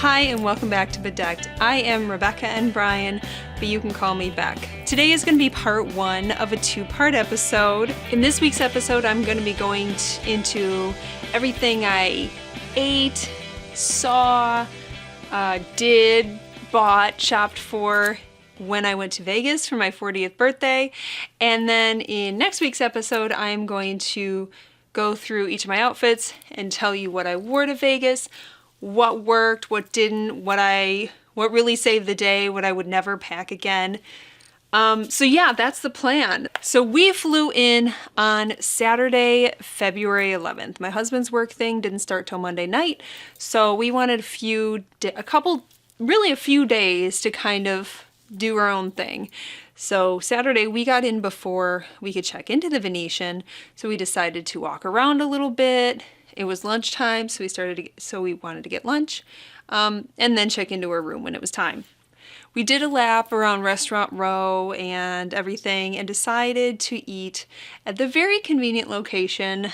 Hi and welcome back to Bedecked. I am Rebecca and Brian, but you can call me Beck. Today is going to be part one of a two-part episode. In this week's episode, I'm going to be going into everything I ate, saw, did, bought, shopped for when I went to Vegas for my 40th birthday. And then in next week's episode, I'm going to go through each of my outfits and tell you what I wore to Vegas, what worked, what didn't, what really saved the day, what I would never pack again. So yeah, that's the plan. So we flew in on Saturday, February 11th. My husband's work thing didn't start till Monday night, so we wanted a few days to kind of do our own thing. So Saturday we got in before we could check into the Venetian, so we decided to walk around a little bit. It was lunchtime, so we wanted to get lunch, and then check into our room when it was time. We did a lap around Restaurant Row and everything, and decided to eat at the very convenient location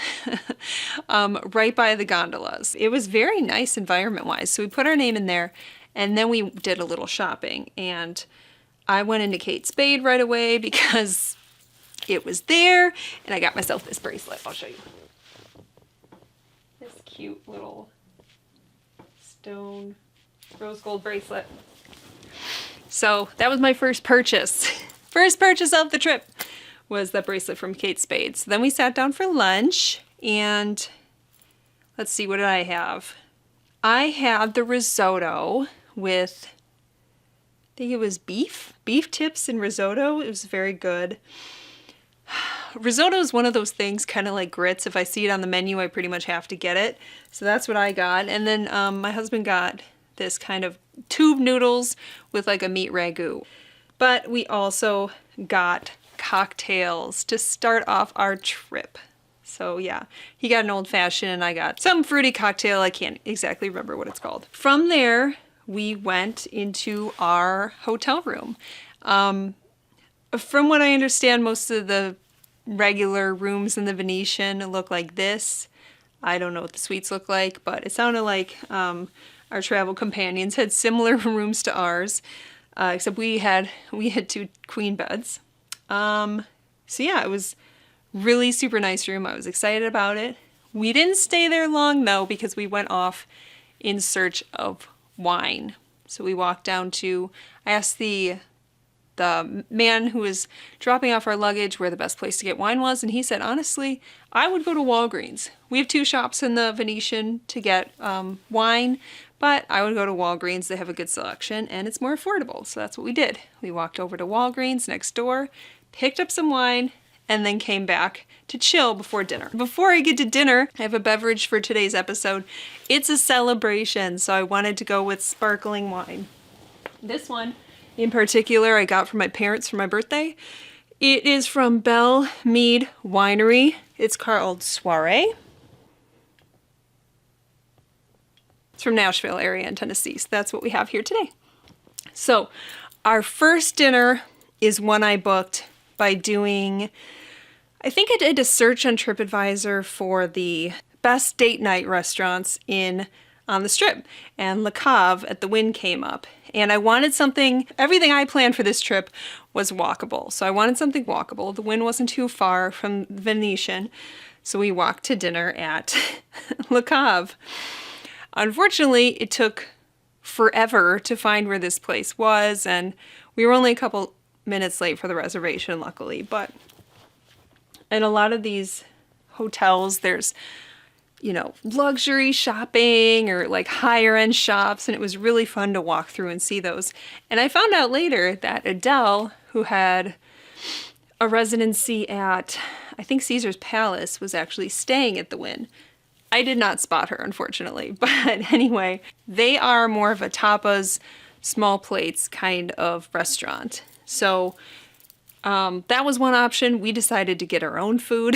right by the gondolas. It was very nice environment-wise, so we put our name in there, and then we did a little shopping. And I went into Kate Spade right away because it was there, and I got myself this bracelet. I'll show you. This cute little stone rose gold bracelet. So that was my first purchase. First purchase of the trip was that bracelet from Kate Spade. So then we sat down for lunch, and let's see, what did I have? I had the risotto with, I think it was beef tips and risotto. It was very good. Risotto is one of those things, kind of like grits. If I see it on the menu, I pretty much have to get it. So that's what I got. And then my husband got this kind of tube noodles with like a meat ragu. But we also got cocktails to start off our trip. So yeah, he got an old fashioned and I got some fruity cocktail. I can't exactly remember what it's called. From there, we went into our hotel room. From what I understand, most of the regular rooms in the Venetian look like this. I don't know what the suites look like, but it sounded like our travel companions had similar rooms to ours, except we had two queen beds. So yeah, it was really super nice room. I was excited about it. We didn't stay there long though, because we went off in search of wine. So we walked down to, I asked the man who was dropping off our luggage where the best place to get wine was, and he said, honestly, I would go to Walgreens. We have two shops in the Venetian to get wine, but I would go to Walgreens. They have a good selection and it's more affordable. So that's what we did. We walked over to Walgreens next door, picked up some wine, and then came back to chill before dinner. Before I get to dinner, I have a beverage for today's episode. It's a celebration, so I wanted to go with sparkling wine. This one in particular I got from my parents for my birthday. It is from Belle Meade Winery. It's called Soiree. It's from Nashville area in Tennessee, so that's what we have here today. So our first dinner is one I booked by doing, I think I did a search on TripAdvisor for the best date night restaurants on the Strip, and Le Cave at the Wynn came up. And I wanted something, everything I planned for this trip was walkable. So I wanted something walkable. The Wynn wasn't too far from Venetian, so we walked to dinner at Le Cave. Unfortunately, it took forever to find where this place was, and we were only a couple minutes late for the reservation, luckily. But in a lot of these hotels, there's, you know, luxury shopping or like higher end shops, and it was really fun to walk through and see those. And I found out later that Adele, who had a residency at, I think, Caesar's Palace, was actually staying at the Wynn. I did not spot her, unfortunately, but anyway, they are more of a tapas, small plates kind of restaurant. So that was one option. We decided to get our own food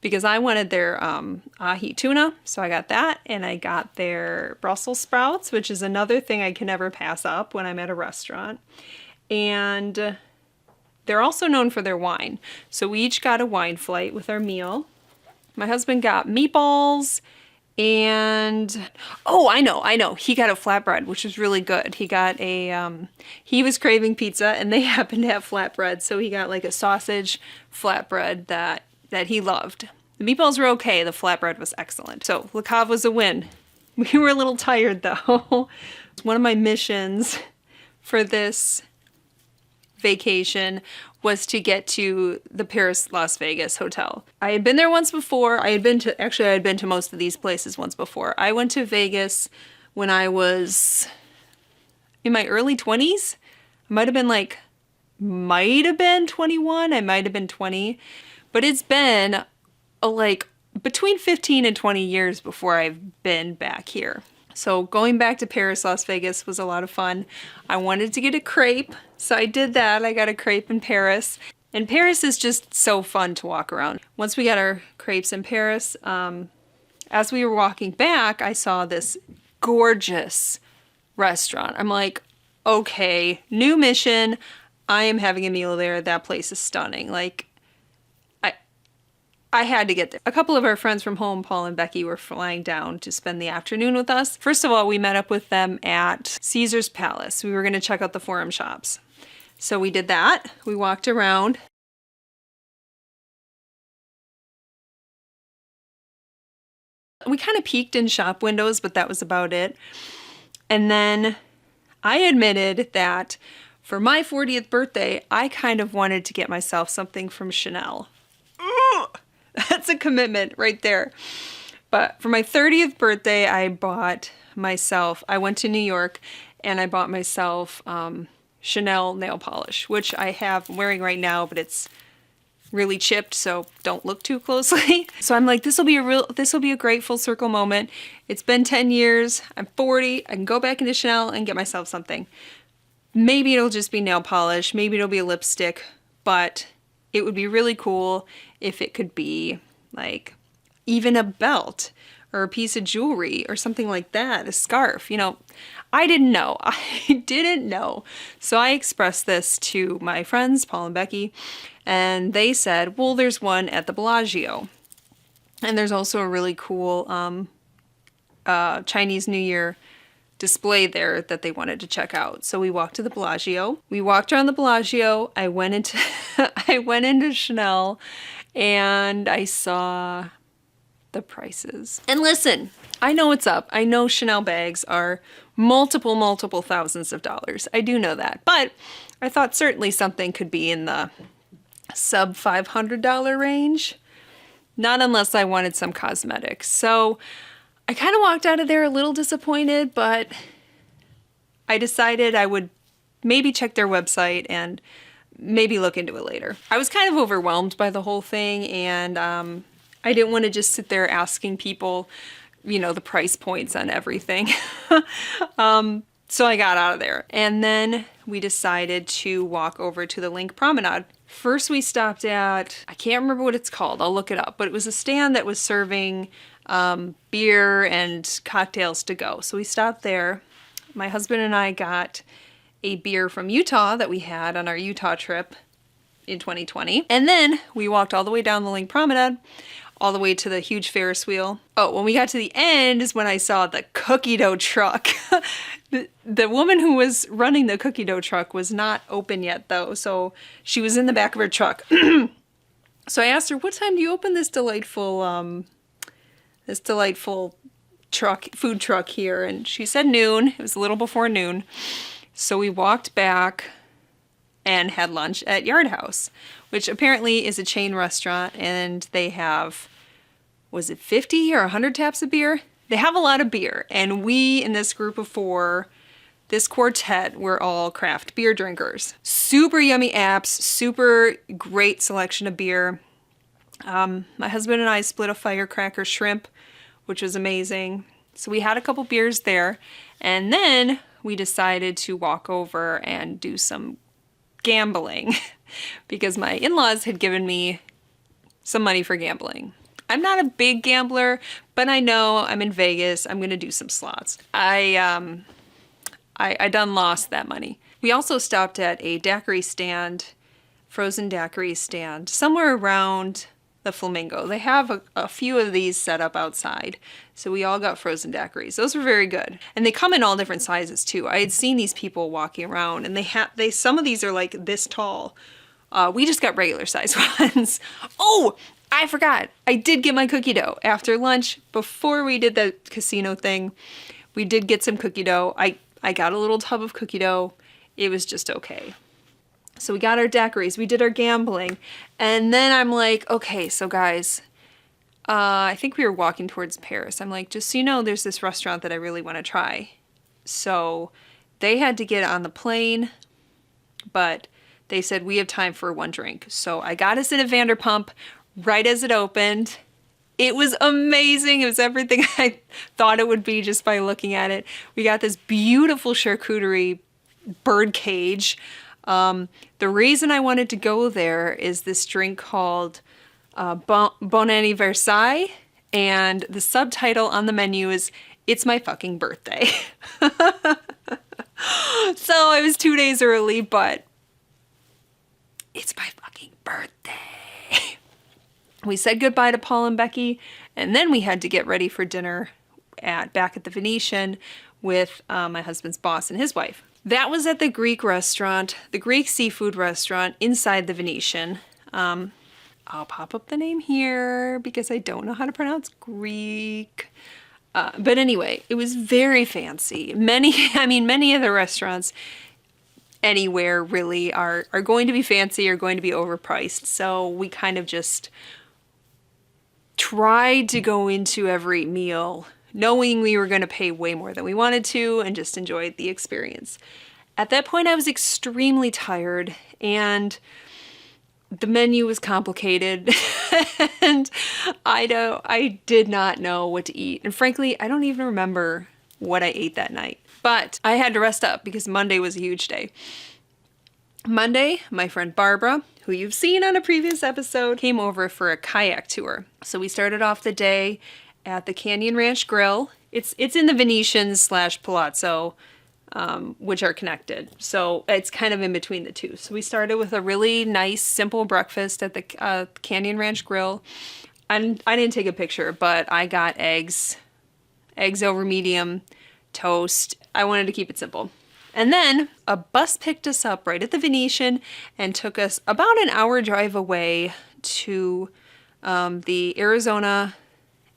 because I wanted their ahi tuna, so I got that, and I got their Brussels sprouts, which is another thing I can never pass up when I'm at a restaurant. And they're also known for their wine, so we each got a wine flight with our meal. My husband got meatballs And, oh, I know. He got a flatbread, which was really good. He got a, he was craving pizza and they happened to have flatbread. So he got like a sausage flatbread that he loved. The meatballs were okay. The flatbread was excellent. So Le Cave was a win. We were a little tired though. One of my missions for this vacation was to get to the Paris Las Vegas hotel. I had been there once before. I had been to most of these places once before. I went to Vegas when I was in my early 20s. I might have been 21. I might have been 20. But it's been like between 15 and 20 years before I've been back here. So going back to Paris, Las Vegas was a lot of fun. I wanted to get a crepe, so I did that. I got a crepe in Paris. And Paris is just so fun to walk around. Once we got our crepes in Paris, as we were walking back, I saw this gorgeous restaurant. I'm like, okay, new mission. I am having a meal there. That place is stunning. Like, I had to get there. A couple of our friends from home, Paul and Becky, were flying down to spend the afternoon with us. First of all, we met up with them at Caesar's Palace. We were going to check out the Forum shops. So we did that. We walked around. We kind of peeked in shop windows, but that was about it. And then I admitted that for my 40th birthday, I kind of wanted to get myself something from Chanel. Ugh! That's a commitment right there. But for my 30th birthday, I went to New York and I bought myself Chanel nail polish, which I'm wearing right now, but it's really chipped, so don't look too closely. So I'm like, this will be a great full circle moment. It's been 10 years, I'm 40, I can go back into Chanel and get myself something. Maybe it'll just be nail polish, maybe it'll be a lipstick, but it would be really cool if it could be like even a belt or a piece of jewelry or something like that, a scarf. You know, I didn't know. So I expressed this to my friends, Paul and Becky, and they said, well, there's one at the Bellagio. And there's also a really cool Chinese New Year display there that they wanted to check out. So we walked to the Bellagio. We walked around the Bellagio. I went into Chanel and I saw the prices. And listen, I know what's up. I know Chanel bags are multiple thousands of dollars. I do know that. But I thought certainly something could be in the sub $500 range. Not unless I wanted some cosmetics. So I kind of walked out of there a little disappointed, but I decided I would maybe check their website and maybe look into it later. I was kind of overwhelmed by the whole thing, and I didn't want to just sit there asking people, you know, the price points on everything. So I got out of there. And then we decided to walk over to the Linq Promenade. First we stopped at, I can't remember what it's called, I'll look it up, but it was a stand that was serving beer and cocktails to go. So we stopped there. My husband and I got a beer from Utah that we had on our Utah trip in 2020. And then we walked all the way down the Linq Promenade, all the way to the huge Ferris wheel. Oh, when we got to the end is when I saw the cookie dough truck. The woman who was running the cookie dough truck was not open yet though, so she was in the back of her truck. So I asked her, what time do you open this delightful food truck here? And she said noon. It was a little before noon. So we walked back and had lunch at Yard House, which apparently is a chain restaurant, and they have, was it 50 or 100 taps of beer? They have a lot of beer, and we, in this group of four, this quartet, we're all craft beer drinkers. Super yummy apps, super great selection of beer. My husband and I split a firecracker shrimp, which was amazing. So we had a couple beers there, and then we decided to walk over and do some gambling because my in-laws had given me some money for gambling. I'm not a big gambler, but I know I'm in Vegas. I'm going to do some slots. I done lost that money. We also stopped at a daiquiri stand, frozen daiquiri stand, somewhere around the Flamingo. They have a few of these set up outside. So we all got frozen daiquiris. Those were very good. And they come in all different sizes too. I had seen these people walking around, and some of these are like this tall. We just got regular size ones. Oh, I forgot. I did get my cookie dough after lunch. Before we did the casino thing, we did get some cookie dough. I got a little tub of cookie dough. It was just okay. So we got our daiquiris, we did our gambling, and then I'm like, okay, so guys, I think we were walking towards Paris. I'm like, just so you know, there's this restaurant that I really want to try. So they had to get on the plane, but they said, we have time for one drink. So I got us in a Vanderpump right as it opened. It was amazing. It was everything I thought it would be just by looking at it. We got this beautiful charcuterie bird cage. The reason I wanted to go there is this drink called Bon Anniversaire, and the subtitle on the menu is "It's my fucking birthday." So I was 2 days early, but it's my fucking birthday. We said goodbye to Paul and Becky, and then we had to get ready for dinner back at the Venetian with my husband's boss and his wife. That was at the Greek restaurant, the Greek seafood restaurant inside the Venetian. I'll pop up the name here because I don't know how to pronounce Greek. But anyway, it was very fancy. Many of the restaurants anywhere really are going to be fancy, are going to be overpriced. So we kind of just tried to go into every meal knowing we were going to pay way more than we wanted to and just enjoyed the experience. At that point, I was extremely tired and the menu was complicated and I did not know what to eat. And frankly, I don't even remember what I ate that night. But I had to rest up because Monday was a huge day. Monday, my friend Barbara, who you've seen on a previous episode, came over for a kayak tour. So we started off the day at the Canyon Ranch Grill. It's in the Venetian / Palazzo, which are connected. So it's kind of in between the two. So we started with a really nice, simple breakfast at the Canyon Ranch Grill. And I didn't take a picture, but I got eggs over medium, toast. I wanted to keep it simple. And then a bus picked us up right at the Venetian and took us about an hour drive away to the Arizona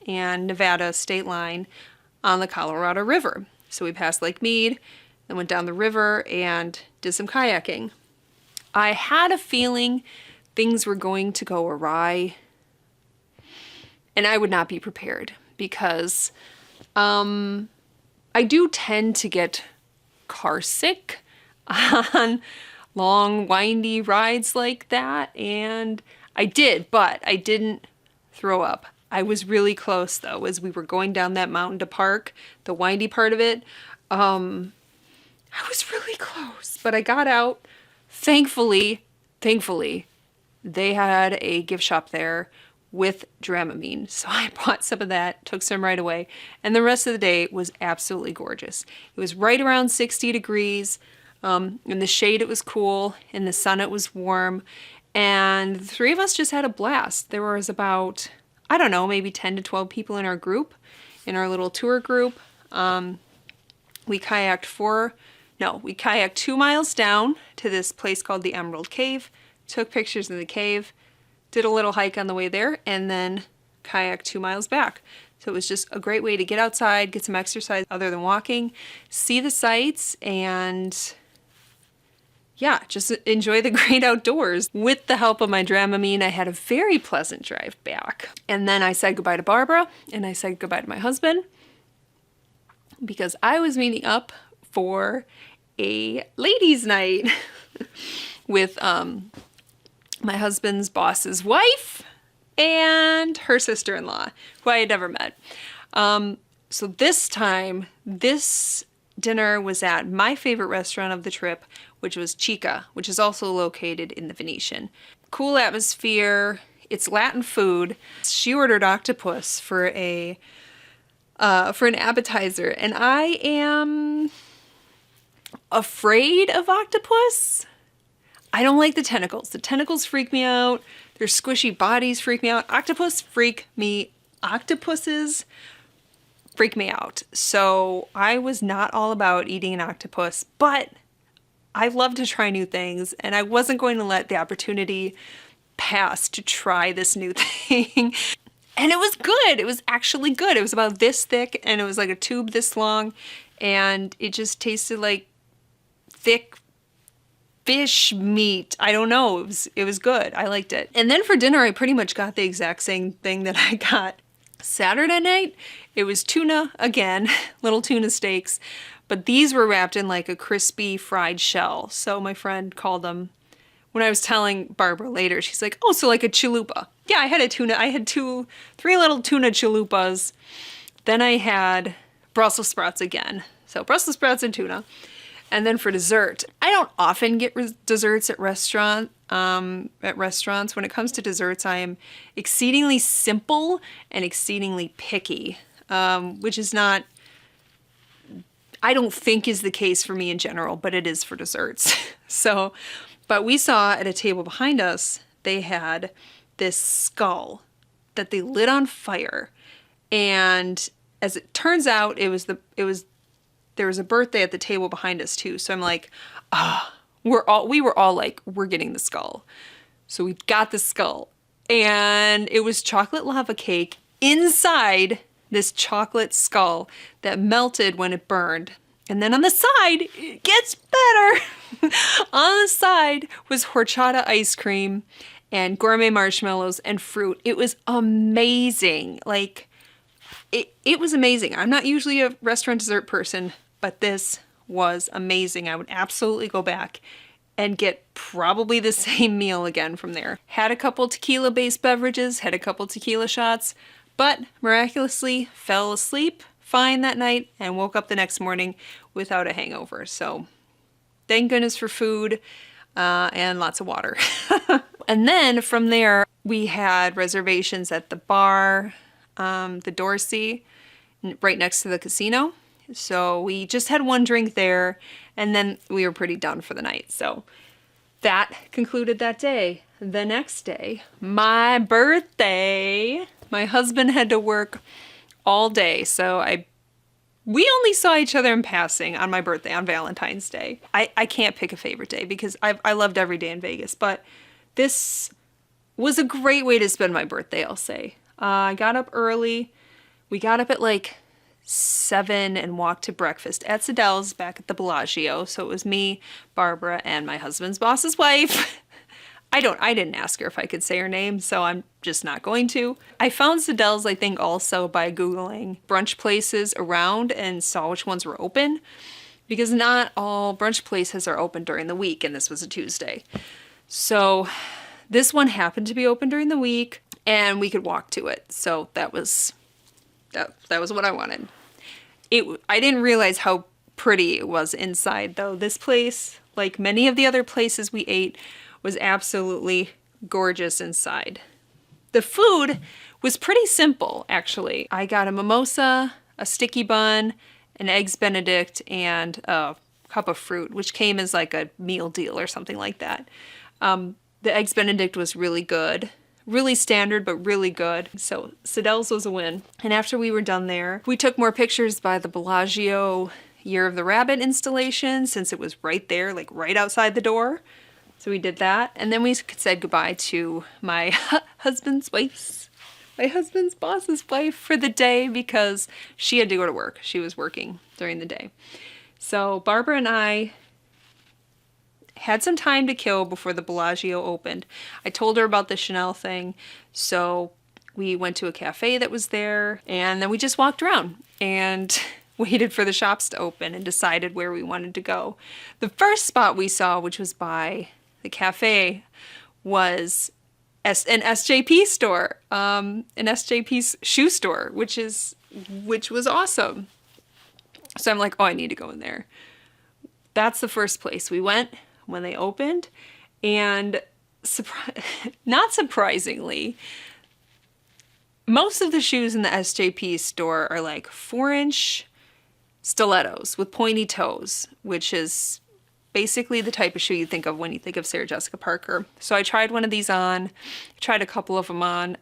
and Nevada state line on the Colorado River. So we passed Lake Mead, then went down the river and did some kayaking. I had a feeling things were going to go awry, and I would not be prepared because I do tend to get car sick on long, windy rides like that, and I did, but I didn't throw up. I was really close though as we were going down that mountain to park, the windy part of it. I was really close, but I got out. Thankfully, they had a gift shop there with Dramamine. So I bought some of that, took some right away, and the rest of the day was absolutely gorgeous. It was right around 60 degrees. In the shade it was cool, in the sun it was warm, and the three of us just had a blast. There was about, I don't know, maybe 10 to 12 people in our group, in our little tour group. We kayaked 2 miles down to this place called the Emerald Cave, took pictures in the cave, did a little hike on the way there, and then kayaked 2 miles back. So it was just a great way to get outside, get some exercise other than walking, see the sights, and yeah, just enjoy the great outdoors. With the help of my Dramamine, I had a very pleasant drive back. And then I said goodbye to Barbara, and I said goodbye to my husband, because I was meeting up for a ladies' night with my husband's boss's wife and her sister-in-law, who I had never met. So this time, this dinner was at my favorite restaurant of the trip, which was Chica, which is also located in the Venetian. Cool atmosphere. It's Latin food. She ordered octopus for an appetizer, and I am afraid of octopus. I don't like the tentacles. The tentacles freak me out. Their squishy bodies freak me out. Octopuses freak me out. So I was not all about eating an octopus, but I love to try new things, and I wasn't going to let the opportunity pass to try this new thing. And it was good. It was actually good. It was about this thick, and it was like a tube this long, and it just tasted like thick fish meat. I don't know. It was good. I liked it. And then for dinner, I pretty much got the exact same thing that I got Saturday night. It was tuna again, little tuna steaks, but these were wrapped in like a crispy fried shell. So my friend called them, when I was telling Barbara later, she's like, oh, so like a chalupa. Yeah, I had a tuna. I had three little tuna chalupas. Then I had Brussels sprouts again. So Brussels sprouts and tuna. And then for dessert, I don't often get desserts at restaurants. When it comes to desserts, I am exceedingly simple and exceedingly picky, which is not, I don't think is the case for me in general, but it is for desserts. So, but we saw at a table behind us, they had this skull that they lit on fire. And as it turns out, there was a birthday at the table behind us too. So I'm like, we were all like, we're getting the skull. So we got the skull, and it was chocolate lava cake inside this chocolate skull that melted when it burned. And then on the side, it gets better. On the side was horchata ice cream and gourmet marshmallows and fruit. It was amazing. Like, it was amazing. I'm not usually a restaurant dessert person, but this was amazing. I would absolutely go back and get probably the same meal again from there. Had a couple tequila-based beverages, had a couple tequila shots, but miraculously fell asleep fine that night and woke up the next morning without a hangover. So thank goodness for food and lots of water. And then from there, we had reservations at the bar, the Dorsey, right next to the casino. So we just had one drink there, and then we were pretty done for the night. So that concluded that day. The next day, my birthday, my husband had to work all day. So we only saw each other in passing on my birthday, on Valentine's Day. I can't pick a favorite day because I loved every day in Vegas, but this was a great way to spend my birthday, I'll say. I got up early. We got up at like 7 and walked to breakfast at Sadelle's back at the Bellagio. So it was me, Barbara, and my husband's boss's wife. I didn't ask her if I could say her name, so I'm just not going to. I found Sadelle's, I think, also by Googling brunch places around and saw which ones were open, because not all brunch places are open during the week, and this was a Tuesday. So this one happened to be open during the week, and we could walk to it. So that was what I wanted. I didn't realize how pretty it was inside, though. This place, like many of the other places we ate, was absolutely gorgeous inside. The food was pretty simple, actually. I got a mimosa, a sticky bun, an eggs Benedict, and a cup of fruit, which came as like a meal deal or something like that. The eggs Benedict was really good. Really standard, but really good. So Sadelle's was a win. And after we were done there, we took more pictures by the Bellagio Year of the Rabbit installation, since it was right there, like right outside the door. So we did that. And then we said goodbye to my husband's boss's wife for the day, because she had to go to work. She was working during the day. So Barbara and I had some time to kill before the Bellagio opened. I told her about the Chanel thing, so we went to a cafe that was there, and then we just walked around and waited for the shops to open and decided where we wanted to go. The first spot we saw, which was by the cafe, was an SJP store, an SJP shoe store, which was awesome. So I'm like, oh, I need to go in there. That's the first place we went when they opened, and not surprisingly, most of the shoes in the SJP store are like 4-inch stilettos with pointy toes, which is basically the type of shoe you think of when you think of Sarah Jessica Parker. So I tried one of these on, tried a couple of them on.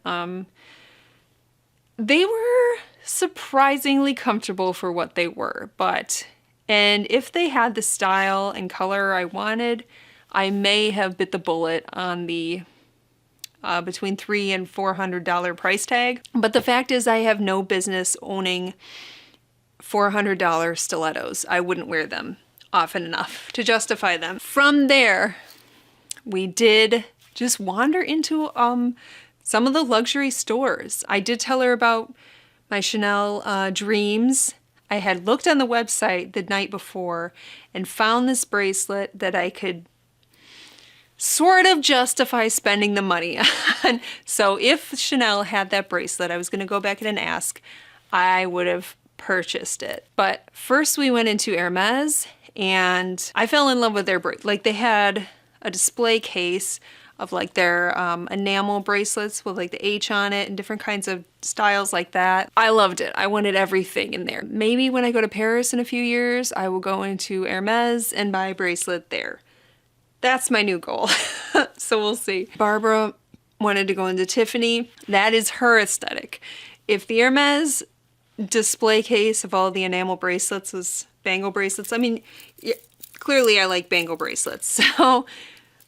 They were surprisingly comfortable for what they were, and if they had the style and color I wanted, I may have bit the bullet on the between $300 and $400 price tag. But the fact is, I have no business owning $400 stilettos. I wouldn't wear them often enough to justify them. From there, we did just wander into some of the luxury stores. I did tell her about my Chanel dreams. I had looked on the website the night before and found this bracelet that I could sort of justify spending the money on. So if Chanel had that bracelet, I was going to go back in and ask, I would have purchased it. But first we went into Hermes, and I fell in love with their bracelet. Like, they had a display case of like their enamel bracelets with like the H on it and different kinds of styles like that. I loved it. I wanted everything in there. Maybe when I go to Paris in a few years, I will go into Hermes and buy a bracelet there. That's my new goal. So we'll see. Barbara wanted to go into Tiffany. That is her aesthetic. If the Hermes display case of all the enamel bracelets was bangle bracelets, I mean, clearly I like bangle bracelets. So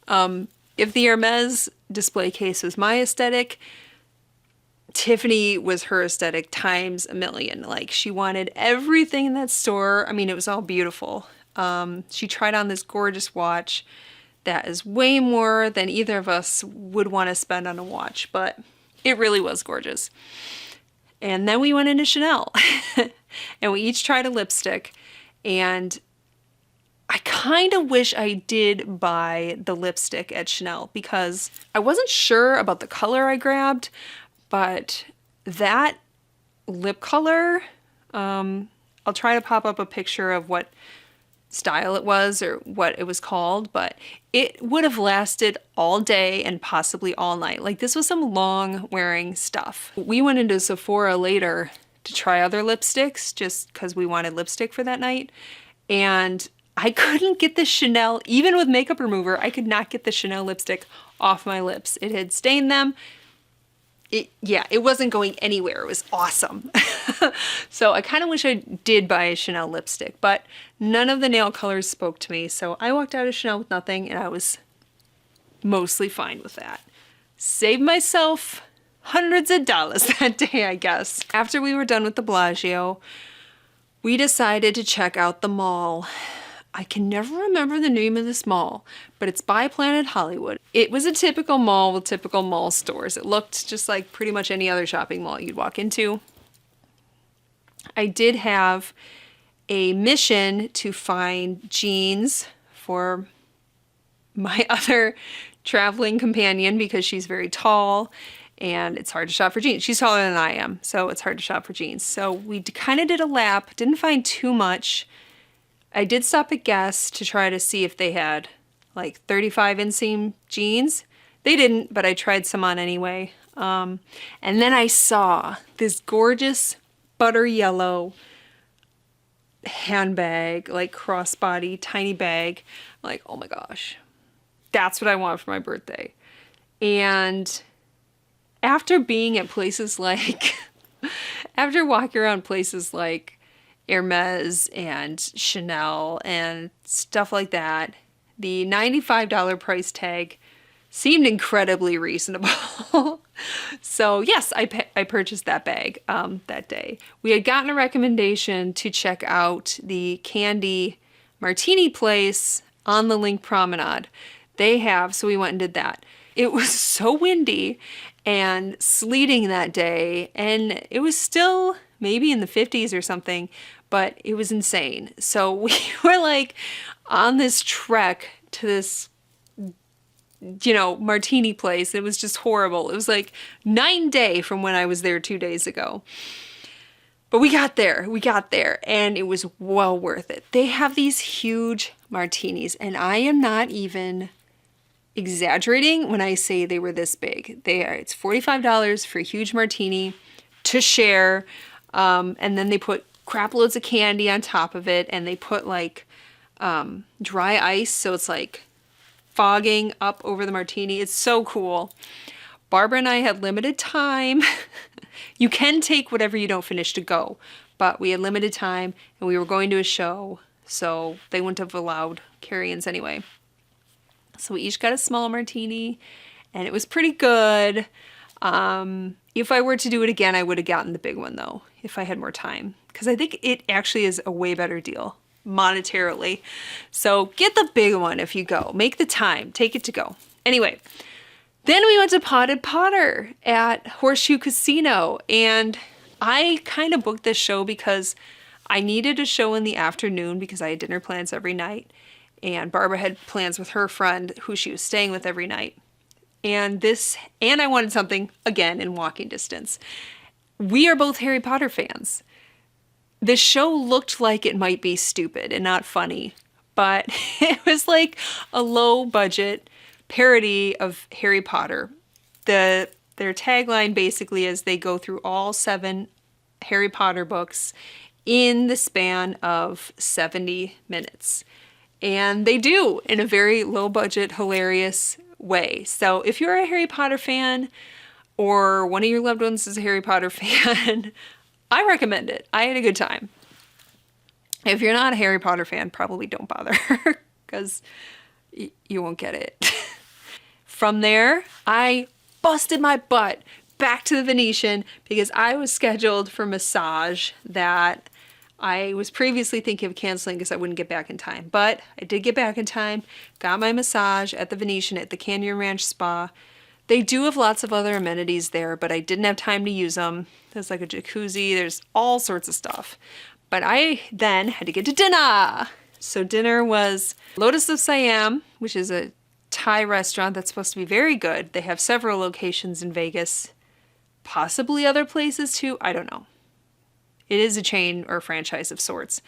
if the Hermes display case was my aesthetic, Tiffany was her aesthetic times a million. Like, she wanted everything in that store. I mean, it was all beautiful. She tried on this gorgeous watch that is way more than either of us would want to spend on a watch, but it really was gorgeous. And then we went into Chanel and we each tried a lipstick, and I kind of wish I did buy the lipstick at Chanel because I wasn't sure about the color I grabbed, but that lip color, I'll try to pop up a picture of what style it was or what it was called, but it would have lasted all day and possibly all night. Like, this was some long wearing stuff. We went into Sephora later to try other lipsticks just because we wanted lipstick for that night, and I couldn't get the Chanel, even with makeup remover, I could not get the Chanel lipstick off my lips. It had stained them. It wasn't going anywhere. It was awesome. So I kind of wish I did buy a Chanel lipstick, but none of the nail colors spoke to me. So I walked out of Chanel with nothing, and I was mostly fine with that. Saved myself hundreds of dollars that day, I guess. After we were done with the Bellagio, we decided to check out the mall. I can never remember the name of this mall, but it's by Planet Hollywood. It was a typical mall with typical mall stores. It looked just like pretty much any other shopping mall you'd walk into. I did have a mission to find jeans for my other traveling companion because she's very tall and it's hard to shop for jeans. She's taller than I am, so it's hard to shop for jeans. So we kind of did a lap, didn't find too much. I did stop at Guess to try to see if they had like 35 inseam jeans. They didn't, but I tried some on anyway. And then I saw this gorgeous butter yellow handbag, like crossbody, tiny bag. I'm like, oh my gosh, that's what I want for my birthday. And after being at places like, after walking around places like Hermes and Chanel and stuff like that, the $95 price tag seemed incredibly reasonable. So yes, I purchased that bag that day. We had gotten a recommendation to check out the candy martini place on the Linq Promenade. So we went and did that. It was so windy and sleeting that day, and it was still maybe in the 50s or something, but it was insane. So we were like on this trek to this, martini place. It was just horrible. It was like night and day from when I was there 2 days ago. But we got there, and it was well worth it. They have these huge martinis, and I am not even exaggerating when I say they were this big. It's $45 for a huge martini to share, and then they put crap loads of candy on top of it, and they put like dry ice, so it's like fogging up over the martini. It's so cool. Barbara and I had limited time. You can take whatever you don't finish to go, but we had limited time and we were going to a show, so they wouldn't have allowed carry-ins anyway. So we each got a small martini and it was pretty good. If I were to do it again, I would have gotten the big one though, if I had more time, because I think it actually is a way better deal monetarily. So get the big one if you go. Make the time. Take it to go. Anyway, then we went to Potted Potter at Horseshoe Casino, and I kind of booked this show because I needed a show in the afternoon because I had dinner plans every night, and Barbara had plans with her friend who she was staying with every night. And I wanted something, again, in walking distance. We are both Harry Potter fans. The show looked like it might be stupid and not funny, but it was like a low-budget parody of Harry Potter. Their tagline basically is they go through all 7 Harry Potter books in the span of 70 minutes. And they do, in a very low-budget, hilarious way. So if you're a Harry Potter fan, or one of your loved ones is a Harry Potter fan, I recommend it. I had a good time. If you're not a Harry Potter fan, probably don't bother, because you won't get it. From there, I busted my butt back to the Venetian because I was scheduled for massage that I was previously thinking of canceling because I wouldn't get back in time. But I did get back in time, got my massage at the Venetian at the Canyon Ranch Spa. They do have lots of other amenities there, but I didn't have time to use them. There's like a jacuzzi, there's all sorts of stuff. But I then had to get to dinner. So dinner was Lotus of Siam, which is a Thai restaurant that's supposed to be very good. They have several locations in Vegas, possibly other places too. I don't know. It is a chain or a franchise of sorts.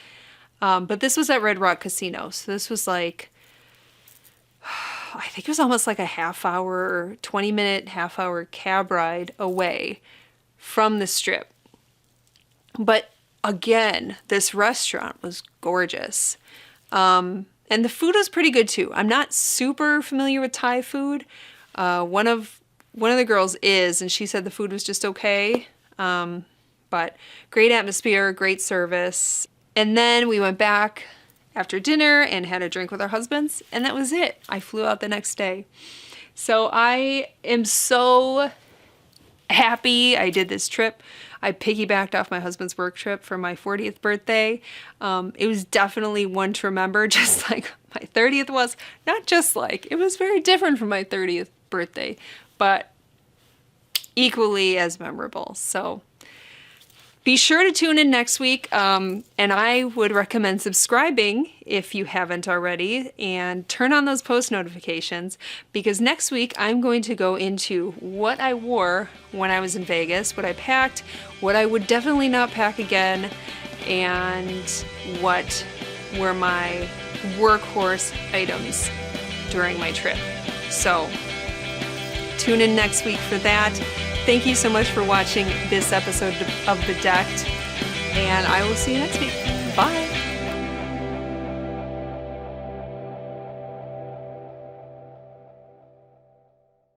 But this was at Red Rock Casino. So this was like, I think it was almost like a 20-minute, half-hour cab ride away from the Strip. But again, this restaurant was gorgeous. And the food was pretty good too. I'm not super familiar with Thai food. One of the girls is, and she said the food was just okay. But great atmosphere, great service. And then we went back after dinner and had a drink with our husbands, and that was it. I flew out the next day. So I am so happy I did this trip. I piggybacked off my husband's work trip for my 40th birthday. It was definitely one to remember, just like my 30th was. Not just like, it was very different from my 30th birthday, but equally as memorable. So be sure to tune in next week, and I would recommend subscribing if you haven't already, and turn on those post notifications, because next week I'm going to go into what I wore when I was in Vegas, what I packed, what I would definitely not pack again, and what were my workhorse items during my trip. So tune in next week for that. Thank you so much for watching this episode of Bedecked, and I will see you next week. Bye!